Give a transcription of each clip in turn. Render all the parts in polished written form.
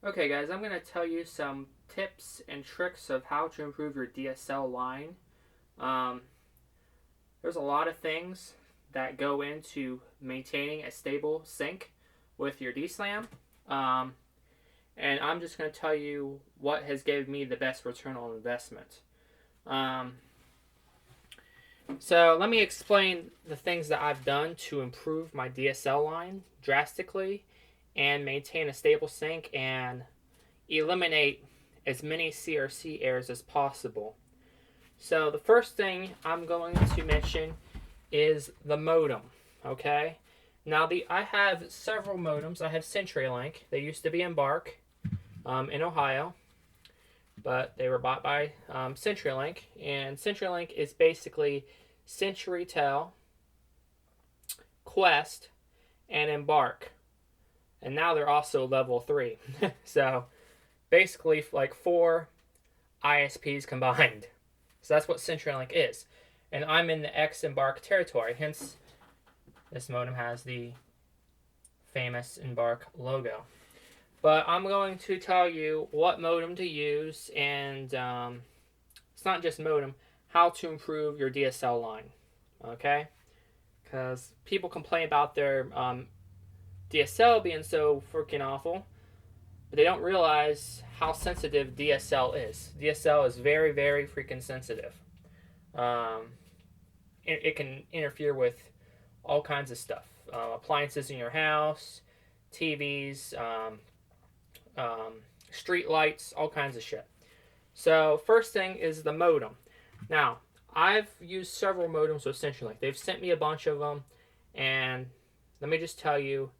Okay guys, I'm going to tell you some tips and tricks of how to improve your DSL line. Um, there's a lot of things that go into maintaining a stable sync with your DSLAM. And I'm just going to tell you what has given me the best return on investment. So let me explain the things that I've done to improve my DSL line drastically and maintain a stable sync and eliminate as many CRC errors as possible. So the first thing I'm going to mention is the modem. Okay, now I have several modems. I have CenturyLink. They used to be Embarq in Ohio, but they were bought by CenturyLink, and CenturyLink is basically CenturyTel, Quest, and Embarq, and now they're also level 3. So basically like 4 ISPs combined. So that's what CenturyLink is. And I'm in the ex-Embarq territory, hence this modem has the famous Embarq logo. But I'm going to tell you what modem to use, and it's not just modem, how to improve your DSL line. Okay? Because people complain about their DSL being so freaking awful, but they don't realize how sensitive DSL is. DSL is very, very freaking sensitive. It can interfere with all kinds of stuff. Appliances in your house, TVs, street lights, all kinds of shit. So first thing is the modem. Now, I've used several modems with CenturyLink. They've sent me a bunch of them, and let me just tell you,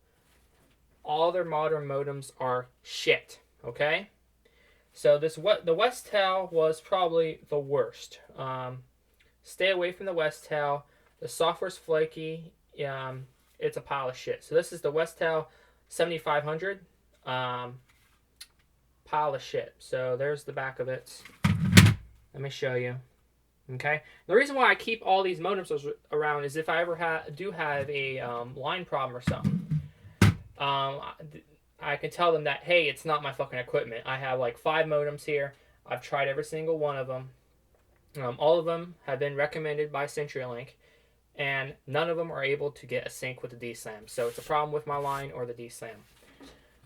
all their modern modems are shit. Okay, so the Westell was probably the worst. Stay away from the Westell. The software's flaky. It's a pile of shit. So this is the Westell 7500. Pile of shit. So there's the back of it. Let me show you. Okay. The reason why I keep all these modems around is if I ever do have a line problem or something, I can tell them that, hey, it's not my fucking equipment. I have like 5 modems here. I've tried every single one of them. All of them have been recommended by CenturyLink, and none of them are able to get a sync with the DSLAM. So it's a problem with my line or the DSLAM.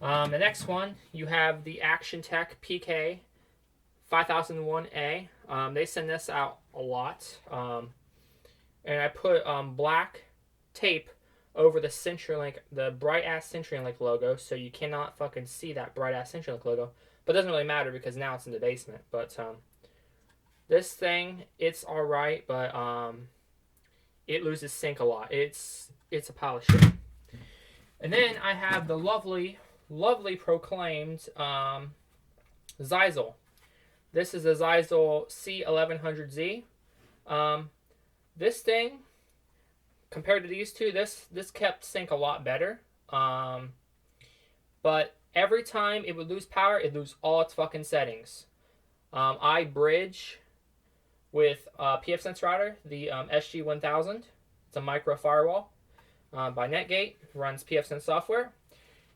The next one, you have the Actiontec PK5001A. They send this out a lot. And I put black tape over the CenturyLink, the bright-ass CenturyLink logo, so you cannot fucking see that bright-ass CenturyLink logo. But it doesn't really matter because now it's in the basement. But this thing, it's alright, but it loses sync a lot. It's a pile of shit. And then I have the lovely proclaimed Zyxel. This is a Zyxel C1100Z. This thing, compared to these two, this kept sync a lot better. But every time it would lose power, it lose all its fucking settings. I bridge with PFSense router, the SG1000. It's a micro firewall by Netgate. Runs PFSense software.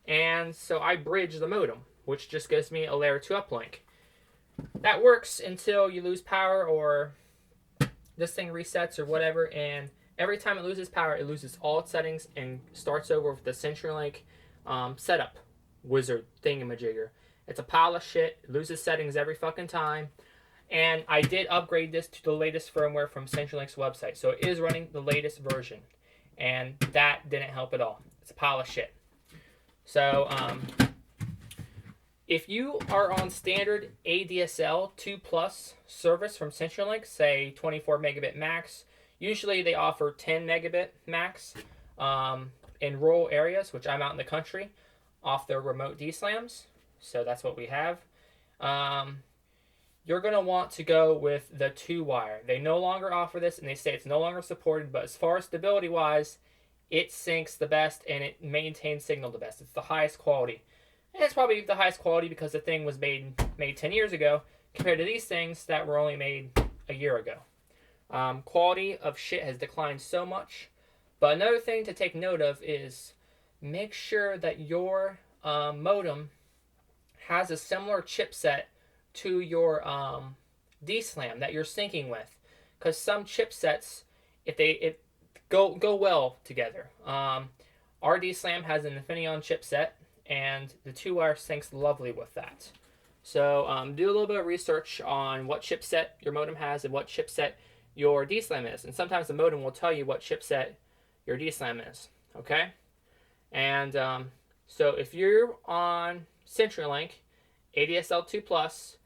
And so I bridge the modem, which just gives me a layer 2 uplink. That works until you lose power or this thing resets or whatever, and every time it loses power, it loses all its settings and starts over with the CenturyLink setup wizard thingamajigger. It's a pile of shit. It loses settings every fucking time. And I did upgrade this to the latest firmware from CenturyLink's website. So it is running the latest version. And that didn't help at all. It's a pile of shit. So, if you are on standard ADSL 2+ service from CenturyLink, say 24 megabit max, usually they offer 10 megabit max in rural areas, which I'm out in the country, off their remote DSLAMs. So that's what we have. You're going to want to go with the 2-wire. They no longer offer this, and they say it's no longer supported, but as far as stability-wise, it syncs the best, and it maintains signal the best. It's the highest quality. And it's probably the highest quality because the thing was made 10 years ago compared to these things that were only made a year ago. Quality of shit has declined so much. But another thing to take note of is make sure that your modem has a similar chipset to your DSLAM that you're syncing with, because some chipsets, if they go well together. Our DSLAM has an Infineon chipset, and the two-wire syncs lovely with that. So do a little bit of research on what chipset your modem has and what chipset your DSLAM is. And sometimes the modem will tell you what chipset your DSLAM is. Okay? And so if you're on CenturyLink, ADSL2 Plus,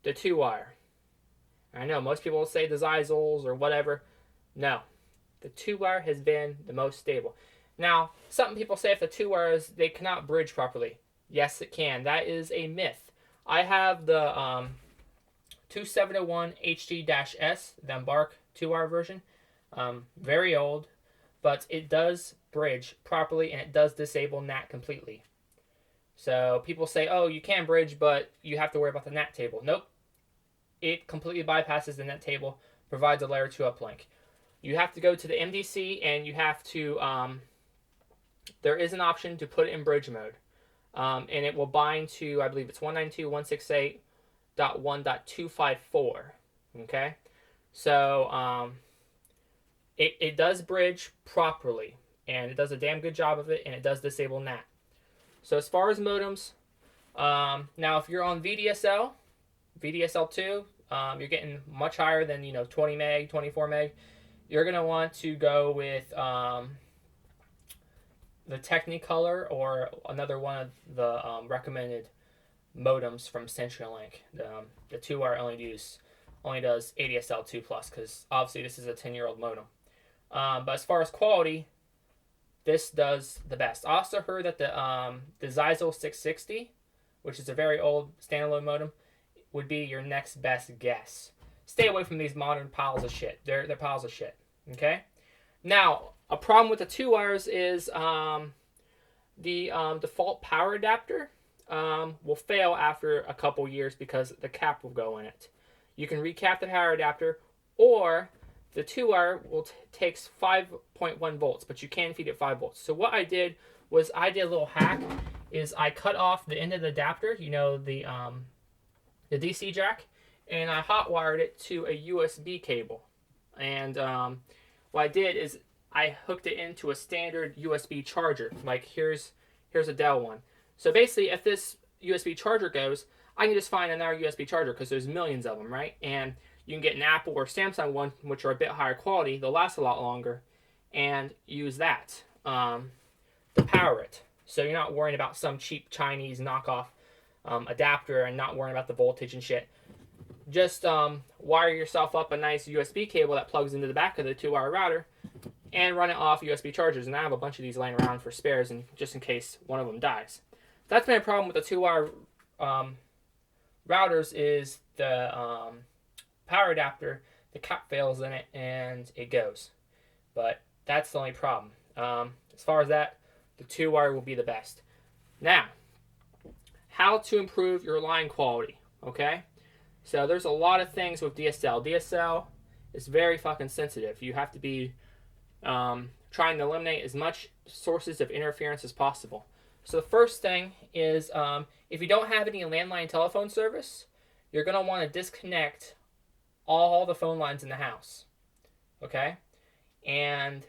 the two-wire. I know most people will say the Zyxels or whatever. No. The two-wire has been the most stable. Now, some people say if the two-wire is, they cannot bridge properly. Yes, it can. That is a myth. I have the 2701HD-S, the Embarq two-wire version. Very old, but it does bridge properly and it does disable NAT completely. So people say, oh, you can bridge, but you have to worry about the NAT table. Nope. It completely bypasses the NAT table, provides a layer 2 uplink. You have to go to the MDC and you have to, there is an option to put it in bridge mode. And it will bind to, I believe it's 192.168.1.254. Okay? So, it does bridge properly. And it does a damn good job of it, and it does disable NAT. So as far as modems, now if you're on VDSL, VDSL2, you're getting much higher than 20 meg, 24 meg. You're gonna want to go with the Technicolor or another one of the recommended modems from CenturyLink. The two-wire only does ADSL2 plus because obviously this is a 10-year-old modem. But as far as quality, this does the best. I also heard that the Zyxel 660, which is a very old standalone modem, would be your next best guess. Stay away from these modern piles of shit. They're piles of shit. Okay? Now, a problem with the two wires is the default power adapter will fail after a couple years because the cap will go in it. You can recap the power adapter, or the two-wire takes 5.1 volts, but you can feed it 5 volts. So what I did was I did a little hack. Is I cut off the end of the adapter, the DC jack, and I hot wired it to a USB cable. And what I did is I hooked it into a standard USB charger. Like here's a Dell one. So basically, if this USB charger goes, I can just find another USB charger because there's millions of them, right? And you can get an Apple or Samsung one, which are a bit higher quality. They'll last a lot longer, and use that to power it. So you're not worrying about some cheap Chinese knockoff adapter and not worrying about the voltage and shit. Just wire yourself up a nice USB cable that plugs into the back of the two-wire router and run it off USB chargers. And I have a bunch of these laying around for spares, and just in case one of them dies. That's been a problem with the two-wire routers is the power adapter, the cap fails in it, and it goes. But that's the only problem. As far as that, the two-wire will be the best. Now, how to improve your line quality, okay? So there's a lot of things with DSL. DSL is very fucking sensitive. You have to be trying to eliminate as much sources of interference as possible. So the first thing is if you don't have any landline telephone service, you're going to want to disconnect all the phone lines in the house, okay? And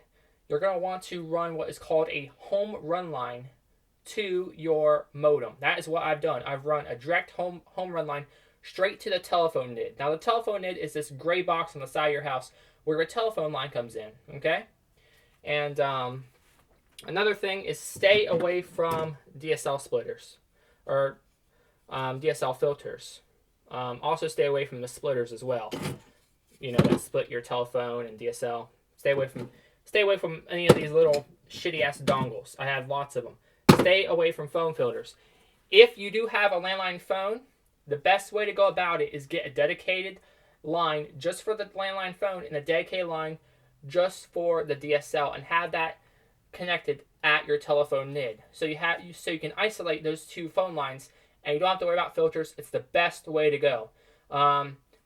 you're going to want to run what is called a home run line to your modem. That is what I've done. I've run a direct home run line straight to the telephone NID. Now the telephone NID is this gray box on the side of your house where your telephone line comes in, okay? And another thing is stay away from DSL splitters or DSL filters. Also stay away from the splitters as well. That split your telephone and DSL. Stay away from any of these little shitty ass dongles. I have lots of them. Stay away from phone filters. If you do have a landline phone, the best way to go about it is get a dedicated line just for the landline phone and a dedicated line just for the DSL, and have that connected at your telephone NID. So you can isolate those two phone lines, and you don't have to worry about filters. It's the best way to go.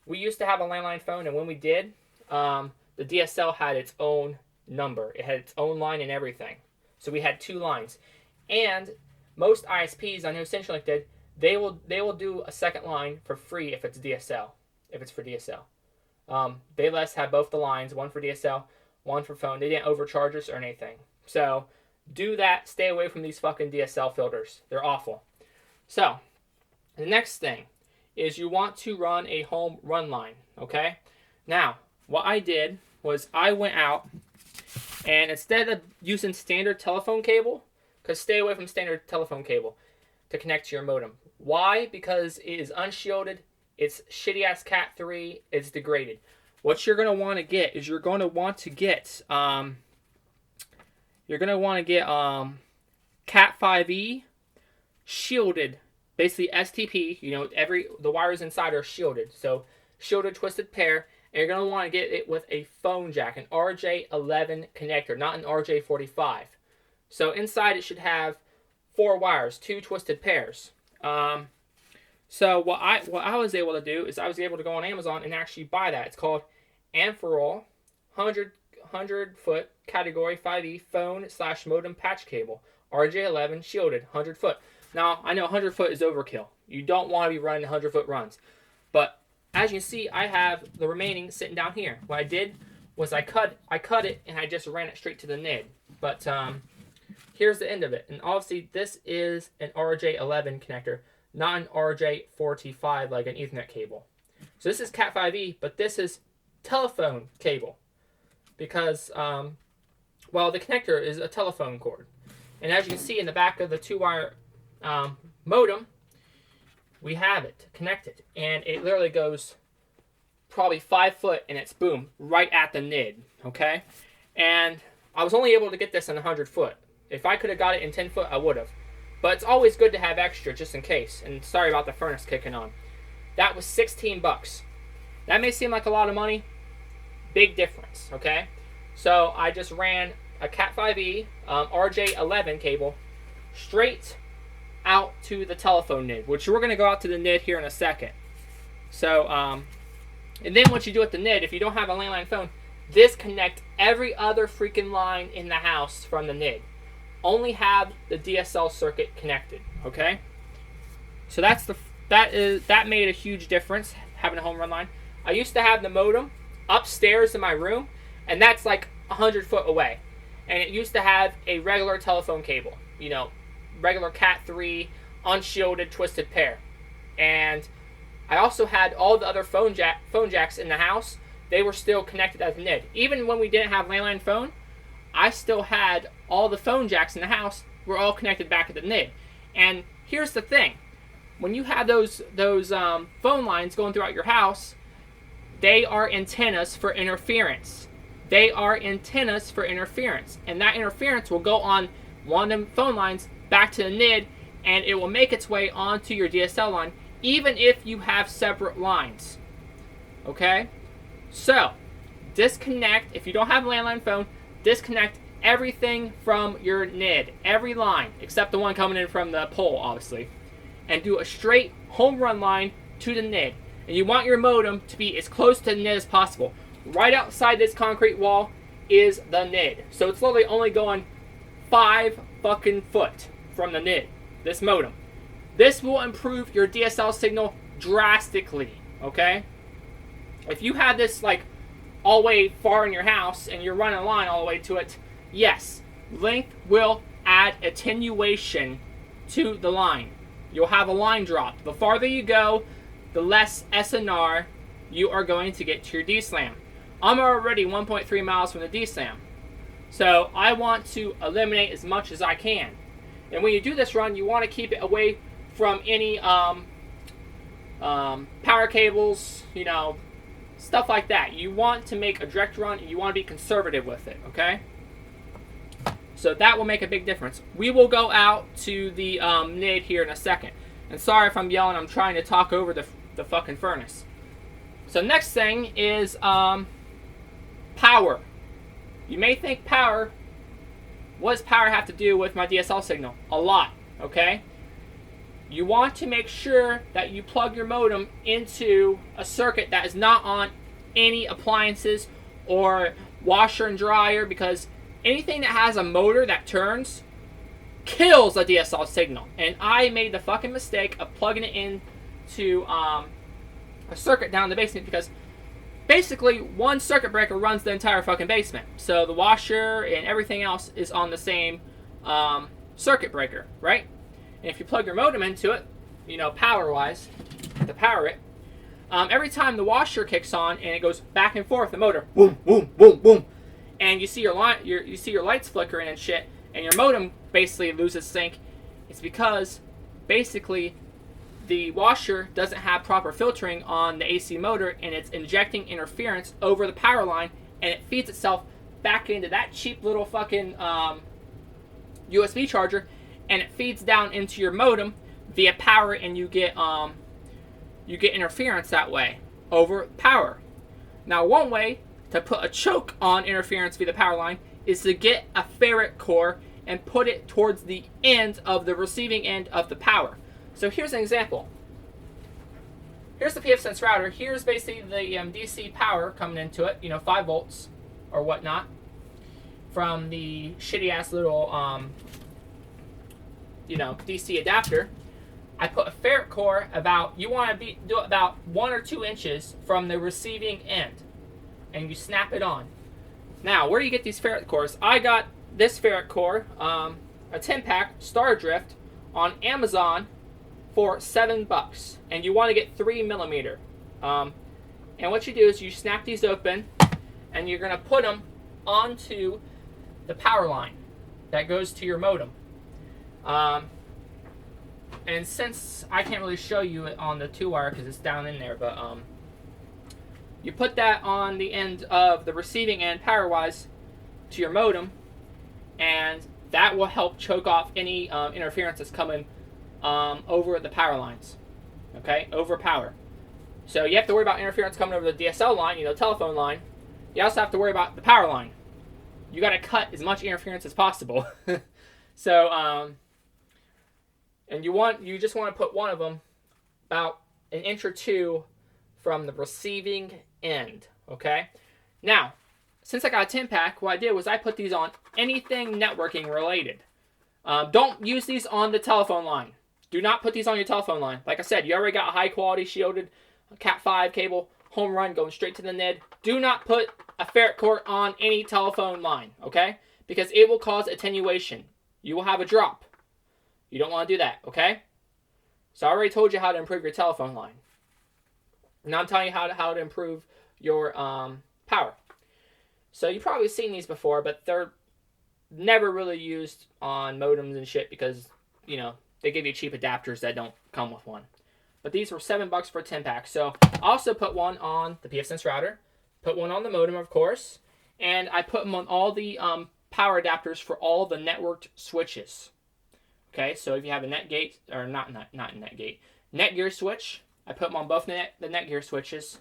We used to have a landline phone, and when we did, the DSL had its own number. It had its own line and everything. So we had two lines. And most ISPs, I know CenturyLink did, they will do a second line for free if it's DSL, if it's for DSL. They let us have both the lines, one for DSL, one for phone. They didn't overcharge us or anything. So do that. Stay away from these fucking DSL filters. They're awful. So the next thing is you want to run a home run line. Okay. Now what I did was I went out and instead of using standard telephone cable, because stay away from standard telephone cable to connect to your modem. Why? Because it is unshielded. It's shitty ass Cat 3. It's degraded. What you're gonna want to get is you're gonna want to get Cat 5e shielded, basically STP. You know, the wires inside are shielded, so shielded twisted pair. And you're gonna want to get it with a phone jack, an RJ11 connector, not an RJ45. So inside it should have 4 wires, 2 twisted pairs. So what I was able to do is I was able to go on Amazon and actually buy that. It's called Firewall 100 foot category 5e phone/modem patch cable, RJ11 shielded 100 foot. Now I know 100 foot is overkill. You don't want to be running 100 foot runs, but as you can see, I have the remaining sitting down here. What I did was I cut it and I just ran it straight to the NID. But here's the end of it. And obviously this is an RJ11 connector, not an RJ45 like an Ethernet cable. So this is Cat 5e, but this is telephone cable because, well, the connector is a telephone cord. And as you can see in the back of the 2-wire modem, we have it connected. And it literally goes probably 5 foot and it's boom, right at the NID, okay? And I was only able to get this in 100 foot. If I could have got it in 10 foot, I would have. But it's always good to have extra just in case. And sorry about the furnace kicking on. That was 16 bucks. That may seem like a lot of money. Big difference, okay? So I just ran a Cat 5e RJ11 cable straight out to the telephone NID, which we're going to go out to the NID here in a second. So, and then what you do at the NID, if you don't have a landline phone, disconnect every other freaking line in the house from the NID. Only have the DSL circuit connected, okay? So that made a huge difference, having a home run line. I used to have the modem upstairs in my room, and that's like 100 foot away. And it used to have a regular telephone cable, you know, regular Cat 3, unshielded, twisted pair. And I also had all the other phone jacks in the house. They were still connected at the NID. Even when we didn't have landline phone, I still had all the phone jacks in the house were all connected back at the NID. And here's the thing. When you have those phone lines going throughout your house, they are antennas for interference. They are antennas for interference. And that interference will go on one of them phone lines back to the NID, and it will make its way onto your DSL line, even if you have separate lines. Okay? So, disconnect, if you don't have a landline phone, disconnect everything from your NID. Every line, except the one coming in from the pole, obviously. And do a straight home run line to the NID. And you want your modem to be as close to the NID as possible. Right outside this concrete wall is the NID. So it's literally only going 5 fucking foot from the NID, this modem. This will improve your DSL signal drastically, okay? If you have this like all the way far in your house and you're running a line all the way to it, yes, Link will add attenuation to the line. You'll have a line drop. The farther you go, the less SNR you are going to get to your DSLAM. I'm already 1.3 miles from the DSLAM. So I want to eliminate as much as I can. And when you do this run, you want to keep it away from any power cables, you know, stuff like that. You want to make a direct run and you want to be conservative with it, okay? So that will make a big difference. We will go out to the NID here in a second. And sorry if I'm yelling, I'm trying to talk over the fucking furnace. So next thing is power. You may think power, what does power have to do with my DSL signal? A lot, okay? You want to make sure that you plug your modem into a circuit that is not on any appliances or washer and dryer, because anything that has a motor that turns kills the DSL signal. And I made the fucking mistake of plugging it in to a circuit down in the basement, because basically one circuit breaker runs the entire fucking basement. So the washer and everything else is on the same circuit breaker, right? And if you plug your modem into it, you know, power-wise, to power it, every time the washer kicks on and it goes back and forth, the motor, boom, boom, boom, boom, and you see your lights flickering and shit, and your modem basically loses sync. It's because basically the washer doesn't have proper filtering on the AC motor, and it's injecting interference over the power line, and it feeds itself back into that cheap little fucking USB charger, and it feeds down into your modem via power, and you get interference that way over power. Now, one way to put a choke on interference via the power line is to get a ferrite core and put it towards the end of the receiving end of the power. So here's an example. Here's the PFSense router. Here's basically the DC power coming into it, you know, 5 volts or whatnot, from the shitty ass little, you know, DC adapter. I put a ferrite core about, you want to do it about 1 or 2 inches from the receiving end, and you snap it on. Now, where do you get these ferrite cores? I got this ferrite core, a 10-pack Star Drift on Amazon for $7, and you want to get 3mm. And what you do is you snap these open, and you're going to put them onto the power line that goes to your modem. And since I can't really show you it on the 2-wire because it's down in there, but you put that on the end of the receiving end power-wise to your modem, and that will help choke off any interference that's coming over the power lines. Okay, over power. So you have to worry about interference coming over the DSL line, you know, telephone line. You also have to worry about the power line. You got to cut as much interference as possible. So, and you just want to put one of them about 1 inch or 2 from the receiving end. Okay. Now, since I got a 10-pack, what I did was I put these on anything networking related. Don't use these on the telephone line. Do not put these on your telephone line. Like I said, you already got a high quality shielded Cat 5 cable, home run, going straight to the NID. Do not put a ferrite core on any telephone line, okay? Because it will cause attenuation. You will have a drop. You don't want to do that, okay? So I already told you how to improve your telephone line. Now I'm telling you how to improve your power. So you've probably seen these before, but they're never really used on modems and shit because, you know, they give you cheap adapters that don't come with one. But these were $7 for a 10-pack. So I also put one on the PFSense router, put one on the modem, of course, and I put them on all the power adapters for all the networked switches. Okay, so if you have a Netgate, or not Netgate, Netgear switch, I put them on both the Netgear switches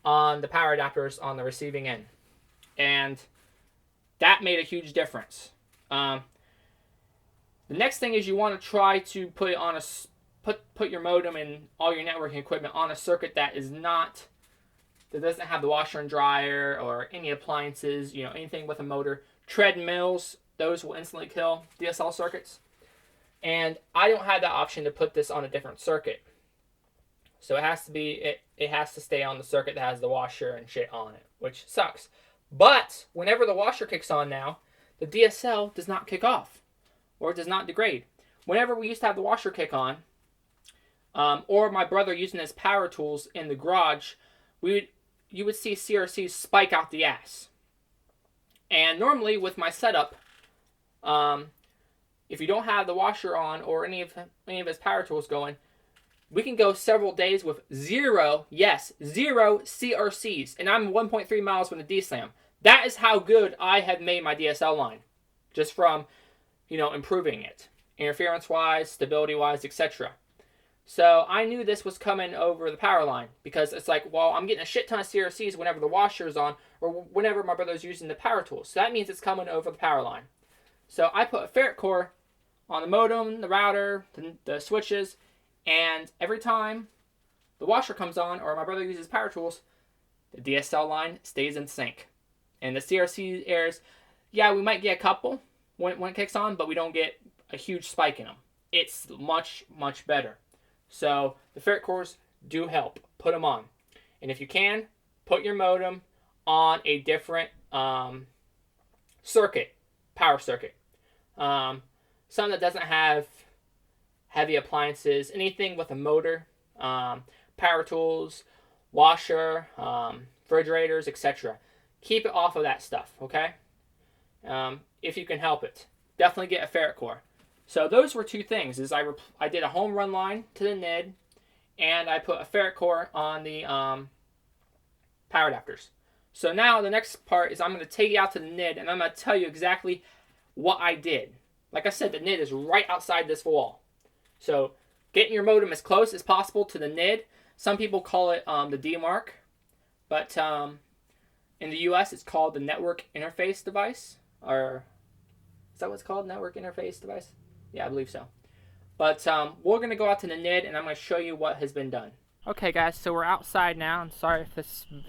on the power adapters on the receiving end. And that made a huge difference. The next thing is you want to try to put it on put your modem and all your networking equipment on a circuit that doesn't have the washer and dryer or any appliances, you know, anything with a motor. Treadmills, those will instantly kill DSL circuits. And I don't have the option to put this on a different circuit. So it has to stay on the circuit that has the washer and shit on it, which sucks. But whenever the washer kicks on now, the DSL does not kick off, or it does not degrade. Whenever we used to have the washer kick on, or my brother using his power tools in the garage, you would see CRCs spike out the ass. And normally with my setup, if you don't have the washer on or any of his power tools going, we can go several days with zero CRCs. And I'm 1.3 miles from the DSLAM. That is how good I have made my DSL line. Just from, you know, improving it. Interference-wise, stability-wise, etc. So I knew this was coming over the power line. Because it's like, well, I'm getting a shit ton of CRCs whenever the washer is on. Or whenever my brother's using the power tools. So that means it's coming over the power line. So I put a ferrite core on the modem, the router, the switches. And every time the washer comes on or my brother uses power tools, the DSL line stays in sync. And the CRC errors, yeah, we might get a couple when it kicks on, but we don't get a huge spike in them. It's much, much better. So the ferrite cores do help. Put them on. And if you can, put your modem on a different circuit, power circuit. Some that doesn't have heavy appliances, anything with a motor, power tools, washer, refrigerators, etc. Keep it off of that stuff, okay? If you can help it. Definitely get a ferrite core. So those were two things. Is I did a home run line to the NID, and I put a ferrite core on the power adapters. So now the next part is I'm going to take you out to the NID, and I'm going to tell you exactly what I did. Like I said, the NID is right outside this wall. So getting your modem as close as possible to the NID. Some people call it the DMARC, but in the US it's called the network interface device. Or is that what it's called? Network interface device? Yeah, I believe so. But we're going to go out to the NID, and I'm going to show you what has been done. Okay, guys, so we're outside now. I'm sorry if the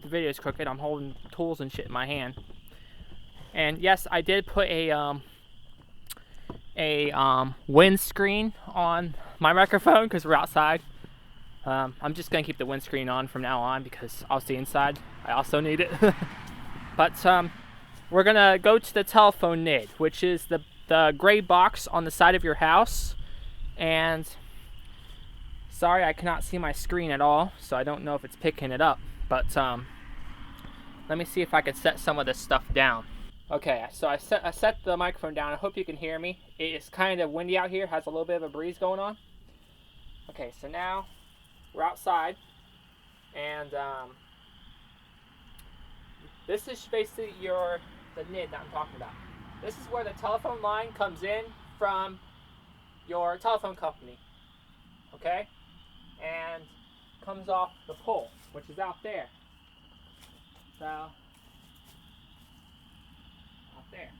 video is crooked. I'm holding tools and shit in my hand. And yes, I did put a windscreen on my microphone because we're outside. I'm just going to keep the windscreen on from now on because I'll see inside. I also need it. But we're going to go to the telephone NID, which is the gray box on the side of your house. And sorry, I cannot see my screen at all, so I don't know if it's picking it up. But let me see if I can set some of this stuff down. Okay, so I set the microphone down. I hope you can hear me. It's kind of windy out here, has a little bit of a breeze going on. Okay, so now we're outside, and this is basically the NID that I'm talking about. This is where the telephone line comes in from your telephone company, okay? And comes off the pole, which is out there. So, out there,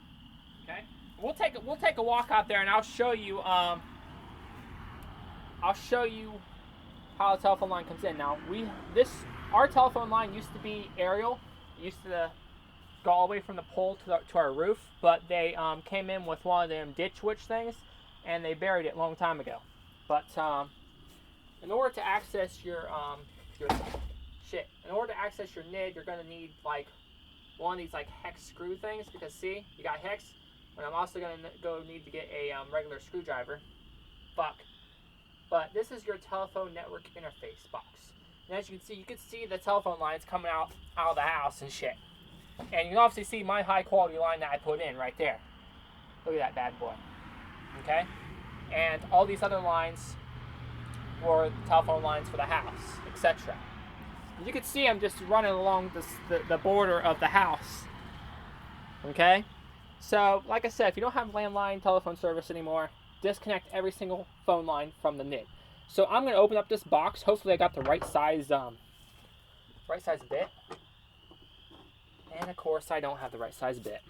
okay? We'll take a walk out there, and I'll show you how the telephone line comes in. Now, our telephone line used to be aerial. It used to go all the way from the pole to our roof, but they came in with one of them ditch witch things, and they buried it a long time ago. But in order to access your NID, you're gonna need like one of these like hex screw things, because see, you got hex, and I'm also gonna need to get a regular screwdriver. But this is your telephone network interface box. And as you can see the telephone lines coming out of the house and shit. And you can obviously see my high quality line that I put in right there. Look at that bad boy. Okay? And all these other lines were telephone lines for the house, etc. You can see I'm just running along the border of the house. Okay? So, like I said, if you don't have landline telephone service anymore, disconnect every single phone line from the NID. So I'm going to open up this box. Hopefully I got the right size bit. And of course I don't have the right size bit.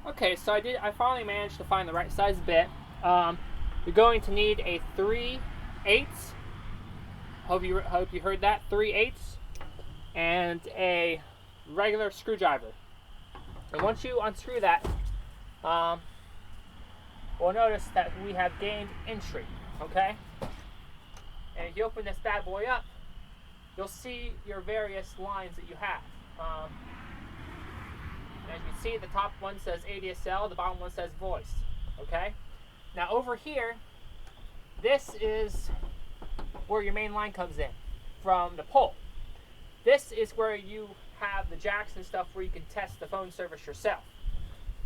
Okay, so I finally managed to find the right size bit. You're going to need a 3/8. Hope you heard that, 3/8, and a regular screwdriver. And once you unscrew that, we'll notice that we have gained entry, okay? And if you open this bad boy up, you'll see your various lines that you have. As you can see, the top one says ADSL, the bottom one says voice, okay? Now over here, this is where your main line comes in from the pole. This is where you have the jacks and stuff where you can test the phone service yourself.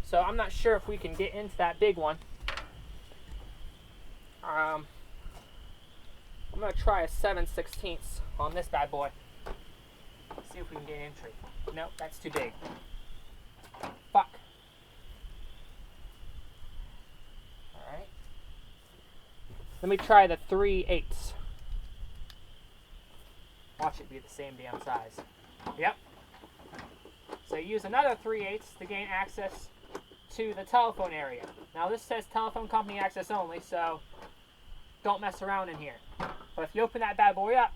So I'm not sure if we can get into that big one. I'm going to try a 7/16 on this bad boy. See if we can get entry. Nope, that's too big. Fuck. Alright. Let me try the 3/8. Watch it be the same damn size. Yep. So use another 3/8 to gain access to the telephone area. Now this says telephone company access only, so don't mess around in here. But if you open that bad boy up,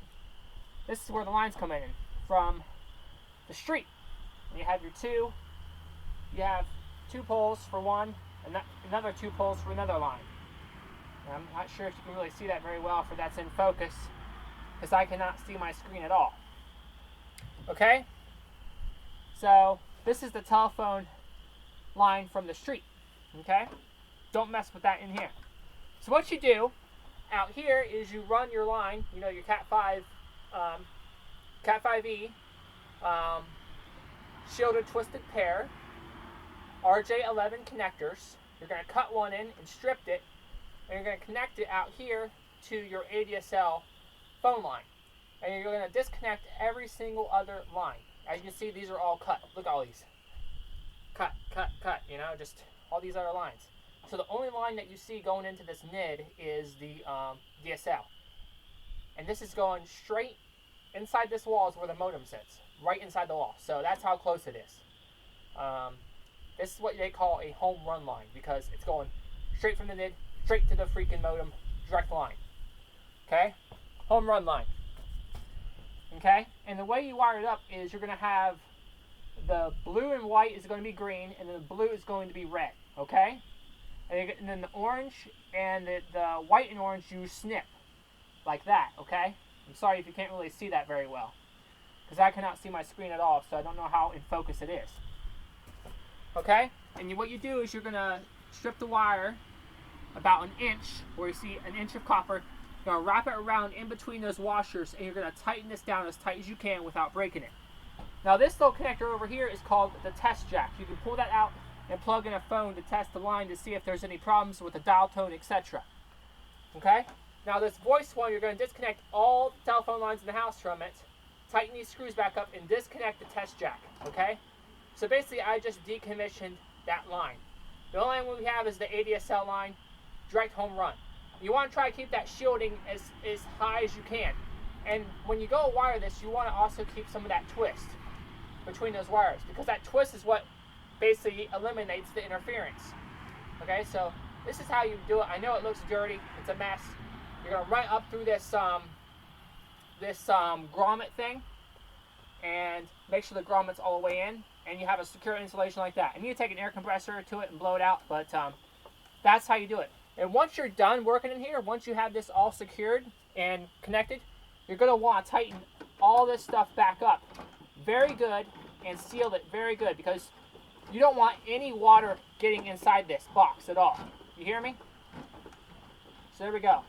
this is where the lines come in from the street. And you have two poles for one, another 2 poles for another line. And I'm not sure if you can really see that very well if that's in focus, because I cannot see my screen at all. Okay? So this is the telephone line from the street. Okay? Don't mess with that in here. So what you do out here is you run your line, you know, your Cat5, Cat5e, shielded twisted pair, RJ11 connectors. You're going to cut one in and strip it, and you're going to connect it out here to your ADSL phone line. And you're going to disconnect every single other line. As you can see, these are all cut. Look at all these. Cut, cut, cut, you know, just all these other lines. So the only line that you see going into this NID is the DSL. And this is going straight inside this wall is where the modem sits. Right inside the wall. So that's how close it is. This is what they call a home run line, because it's going straight from the NID, straight to the freaking modem, direct line. Okay? Home run line. Okay? And the way you wire it up is you're going to have the blue and white is going to be green, and then the blue is going to be red. Okay? And then the orange and the white and orange you snip. Like that. Okay? I'm sorry if you can't really see that very well, because I cannot see my screen at all, so I don't know how in focus it is. Okay? And what you do is you're going to strip the wire about an inch, where you see an inch of copper. You're going to wrap it around in between those washers, and you're going to tighten this down as tight as you can without breaking it. Now this little connector over here is called the test jack. You can pull that out and plug in a phone to test the line to see if there's any problems with the dial tone, etc. Okay? Now this voice one, you're going to disconnect all the telephone lines in the house from it, tighten these screws back up, and disconnect the test jack. Okay? So basically I just decommissioned that line. The only line we have is the ADSL line, direct home run. You want to try to keep that shielding as high as you can. And when you go wire this, you want to also keep some of that twist between those wires, because that twist is what basically eliminates the interference. Okay, so this is how you do it. I know it looks dirty, it's a mess. You're going to run up through this grommet thing and make sure the grommet's all the way in, and you have a secure insulation like that. And you take an air compressor to it and blow it out, but that's how you do it. And once you're done working in here, once you have this all secured and connected, you're going to want to tighten all this stuff back up very good and seal it very good, because you don't want any water getting inside this box at all. You hear me? So there we go.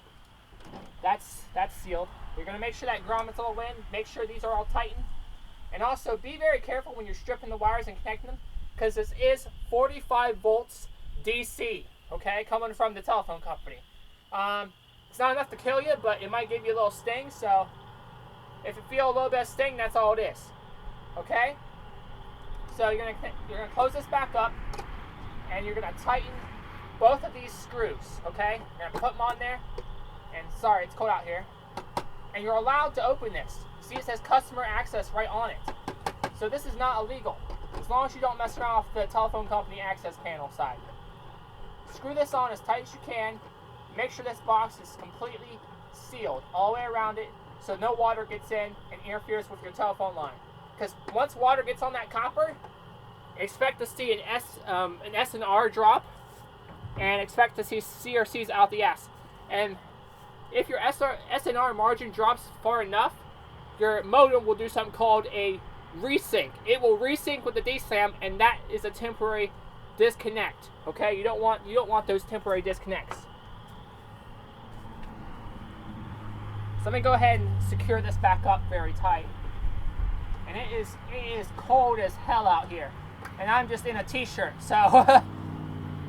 That's sealed. You're going to make sure that grommet's all in, make sure these are all tightened. And also be very careful when you're stripping the wires and connecting them, because this is 45 volts DC, okay, coming from the telephone company. It's not enough to kill you, but it might give you a little sting, so if you feel a little bit of sting, that's all it is. Okay? So you're gonna close this back up, and you're gonna tighten both of these screws, okay? You're gonna put them on there, and sorry, it's cold out here. And you're allowed to open this. See, it says customer access right on it. So this is not illegal, as long as you don't mess around with the telephone company access panel side. Screw this on as tight as you can. Make sure this box is completely sealed all the way around it, so no water gets in and interferes with your telephone line. Because once water gets on that copper, expect to see an S and R drop, and expect to see CRCs out the S. And if your S and R margin drops far enough, your modem will do something called a resync. It will resync with the DSLAM, and that is a temporary disconnect. Okay, you don't want those temporary disconnects. So let me go ahead and secure this back up very tight. And it is cold as hell out here, and I'm just in a t-shirt, so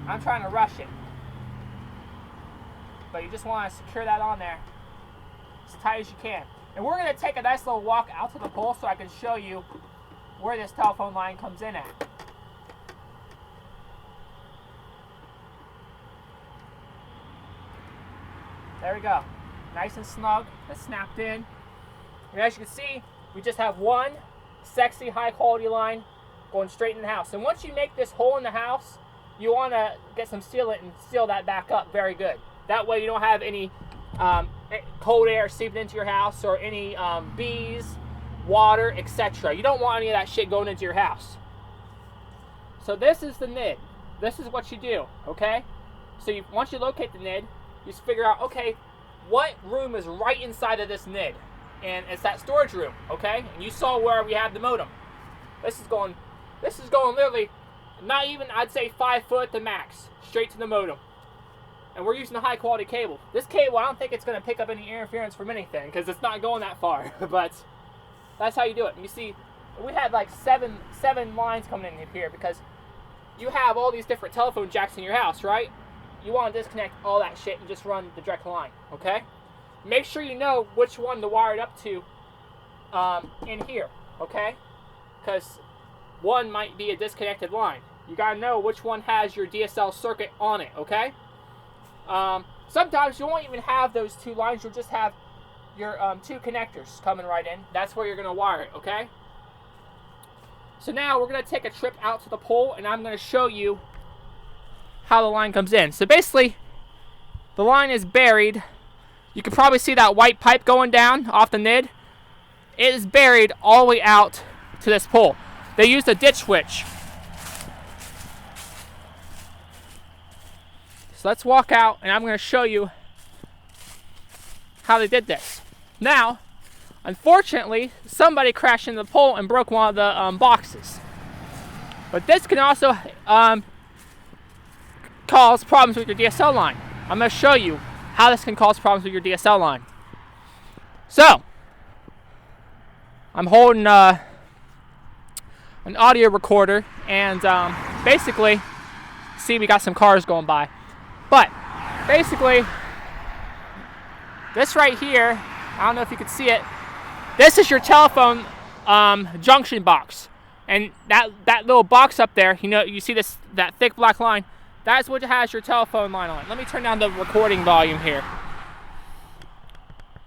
I'm trying to rush it. But you just want to secure that on there as tight as you can. And we're going to take a nice little walk out to the pole so I can show you where this telephone line comes in at. There we go. Nice and snug. It's snapped in. And as you can see, we just have one sexy high quality line going straight in the house. And once you make this hole in the house, you want to get some sealant and seal that back up very good. That way you don't have any cold air seeping into your house, or any bees, water, etc. You don't want any of that shit going into your house. So this is the NID. this is what you do, okay? So once you locate the NID, you just figure out, okay, what room is right inside of this NID? And it's that storage room, okay? And you saw where we have the modem. This is going literally, not even, I'd say 5 foot at the max, straight to the modem. And we're using a high quality cable. This cable, I don't think it's going to pick up any interference from anything, because it's not going that far. But that's how you do it. And you see, we had like seven lines coming in here, because you have all these different telephone jacks in your house, right? You want to disconnect all that shit and just run the direct line, okay? Make sure you know which one to wire it up to in here, okay? Because one might be a disconnected line. You got to know which one has your DSL circuit on it, okay? Sometimes you won't even have those 2 lines. You'll just have your 2 connectors coming right in. That's where you're going to wire it, okay? So now we're going to take a trip out to the pole, and I'm going to show you how the line comes in. So basically, the line is buried. You can probably see that white pipe going down off the NID. It is buried all the way out to this pole. They used a ditch switch. So let's walk out, and I'm going to show you how they did this. Now, unfortunately, somebody crashed into the pole and broke one of the boxes. But this can also cause problems with your DSL line. I'm going to show you how this can cause problems with your DSL line. So, I'm holding an audio recorder, and basically, see, we got some cars going by. But basically, this right here, I don't know if you can see it, this is your telephone junction box. And that little box up there, you know, you see that thick black line, that's what has your telephone line on it. Let me turn down the recording volume here.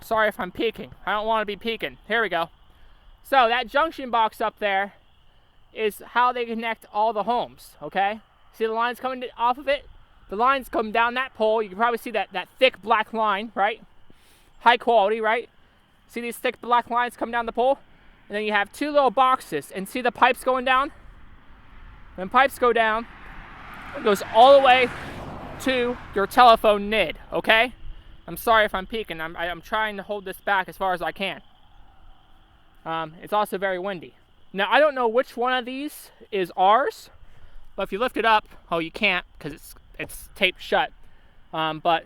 Sorry if I'm peaking. I don't want to be peaking. Here we go. So that junction box up there is how they connect all the homes, okay? See the lines coming off of it? The lines come down that pole. You can probably see that thick black line, right? High quality, right? See these thick black lines come down the pole? And then you have 2 little boxes. And see the pipes going down? When pipes go down, it goes all the way to your telephone NID, okay? I'm sorry if I'm peaking. I'm trying to hold this back as far as I can. It's also very windy. Now, I don't know which one of these is ours, but if you lift it up, oh, you can't because it's taped shut. But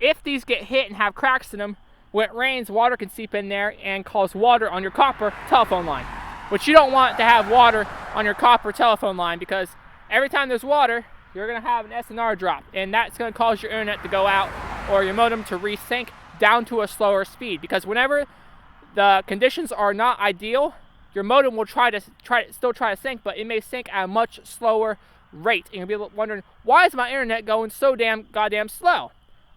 if these get hit and have cracks in them, when it rains, water can seep in there and cause water on your copper telephone line. Which you don't want to have water on your copper telephone line, because every time there's water, you're going to have an SNR drop. And that's going to cause your internet to go out or your modem to resync down to a slower speed. Because whenever the conditions are not ideal, your modem will still try to sync, but it may sync at a much slower rate. And you'll be wondering, why is my internet going so goddamn slow?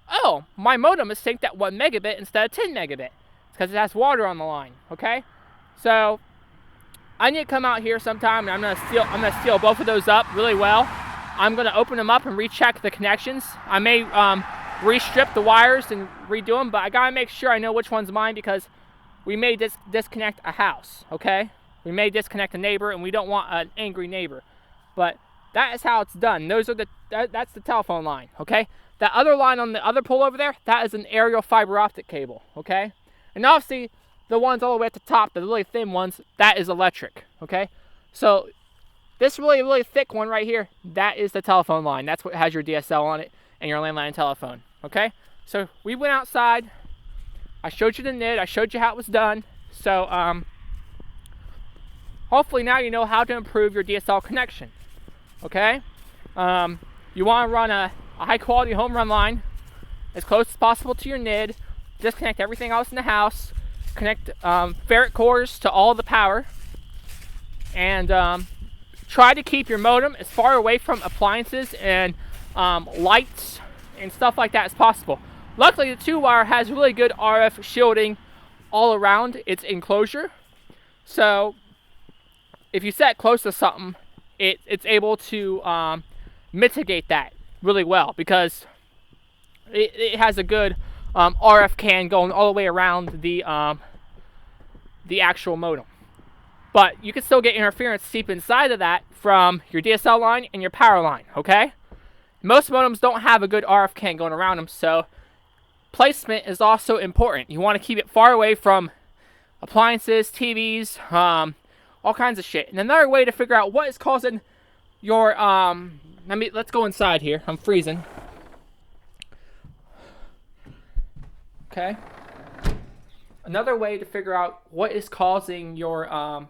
Oh, my modem is synced at 1 megabit instead of 10 megabit. It's because it has water on the line, okay? So, I need to come out here sometime, and I'm gonna steal both of those up really well. I'm gonna open them up and recheck the connections. I may restrip the wires and redo them, but I gotta make sure I know which one's mine, because we may disconnect a house, okay? We may disconnect a neighbor, and we don't want an angry neighbor. But that is how it's done. Those are that's the telephone line, okay? That other line on the other pole over there, that is an aerial fiber optic cable, okay? And obviously, the ones all the way at the top, the really thin ones, that is electric, okay? So, this really, really thick one right here, that is the telephone line. That's what has your DSL on it and your landline telephone, okay? So, we went outside. I showed you the NID. I showed you how it was done. So, hopefully now you know how to improve your DSL connection, okay? You want to run a high quality home run line as close as possible to your NID. Disconnect everything else in the house. Connect ferrite cores to all the power. And try to keep your modem as far away from appliances and lights and stuff like that as possible. Luckily, the 2-wire has really good RF shielding all around its enclosure. So if you set close to something, it's able to mitigate that really well, because it has a good RF can going all the way around the actual modem. but you can still get interference seep inside of that from your DSL line and your power line, okay? Most modems don't have a good RF can going around them, so placement is also important. You want to keep it far away from appliances, TVs, all kinds of shit. And another way to figure out what is causing your, let's go inside here. I'm freezing. Okay. Another way to figure out what is causing your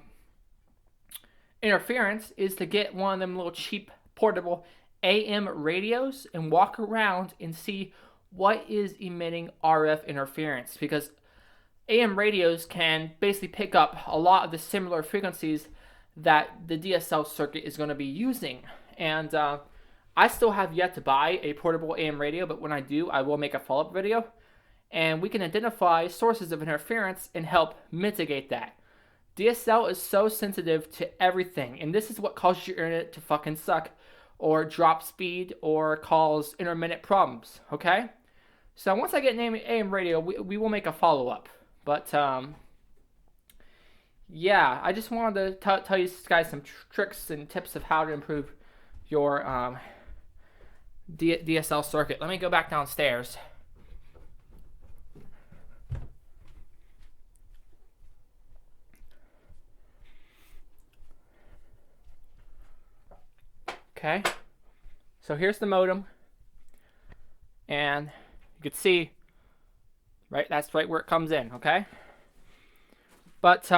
interference is to get one of them little cheap portable AM radios and walk around and see what is emitting RF interference, because AM radios can basically pick up a lot of the similar frequencies that the DSL circuit is going to be using. And I still have yet to buy a portable AM radio, but when I do, I will make a follow-up video. And we can identify sources of interference and help mitigate that. DSL is so sensitive to everything, and this is what causes your internet to fucking suck, or drop speed, or cause intermittent problems, okay? So once I get an AM radio, we will make a follow-up. But, yeah, I just wanted to tell you guys some tricks and tips of how to improve your DSL circuit. Let me go back downstairs. Okay, so here's the modem, and you can see, right, that's right where it comes in, okay? But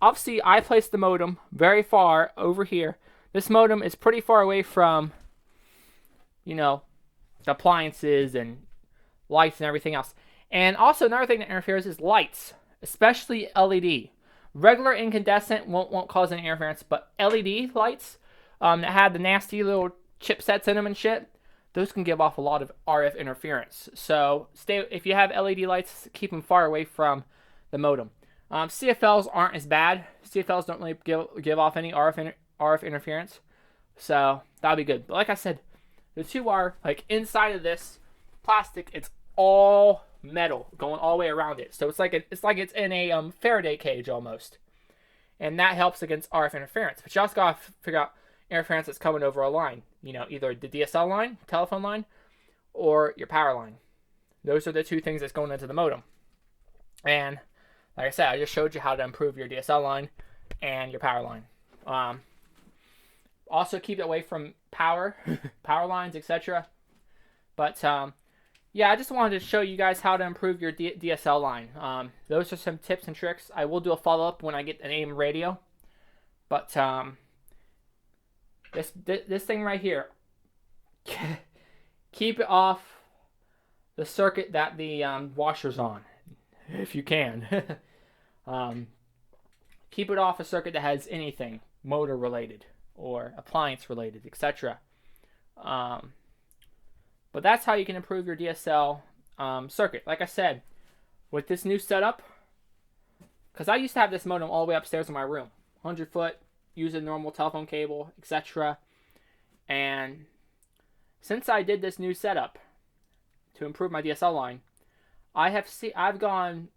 obviously I placed the modem very far over here. This modem is pretty far away from, you know, the appliances and lights and everything else. And also another thing that interferes is lights, especially LED. Regular incandescent won't cause any interference, but LED lights that have the nasty little chipsets in them and shit, those can give off a lot of RF interference. So if you have LED lights, keep them far away from the modem. CFLs aren't as bad. CFLs don't really give off any RF interference, so that'll be good. But like I said, the two are like inside of this plastic. It's all metal going all the way around it, so it's like it's in a Faraday cage almost, and that helps against RF interference. But you also gotta figure out interference that's coming over a line. You know, either the DSL line, telephone line, or your power line. Those are the two things that's going into the modem. And like I said, I just showed you how to improve your DSL line and your power line. Also keep it away from power lines, etc. But yeah, I just wanted to show you guys how to improve your DSL line. Those are some tips and tricks. I will do a follow-up when I get an AM radio. But this thing right here, keep it off the circuit that the washer's on, if you can. Keep it off a circuit that has anything motor related or appliance related, etc. But that's how you can improve your DSL circuit. Like I said, with this new setup, because I used to have this modem all the way upstairs in my room, 100 foot, use a normal telephone cable, etc. And since I did this new setup to improve my DSL line, I've gone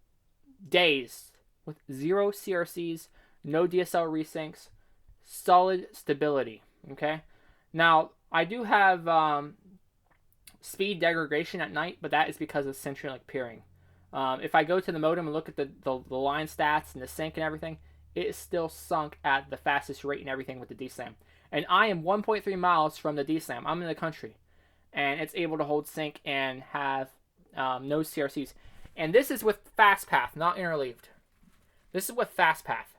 days with 0 CRCs, no DSL resyncs, solid stability. Okay, now I do have speed degradation at night, but that is because of CenturyLink peering. If I go to the modem and look at the line stats and the sync and everything, it is still sunk at the fastest rate and everything with the DSLAM. And I am 1.3 miles from the DSLAM. I'm in the country. And it's able to hold sync and have no CRCs. And this is with FastPath, not interleaved. This is with FastPath.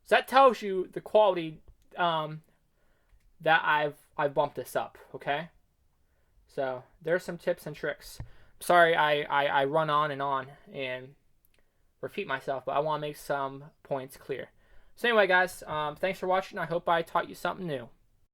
So that tells you the quality that I've bumped this up, okay? So there's some tips and tricks. Sorry I run on and repeat myself, but I want to make some points clear. So anyway, guys, thanks for watching. I hope I taught you something new.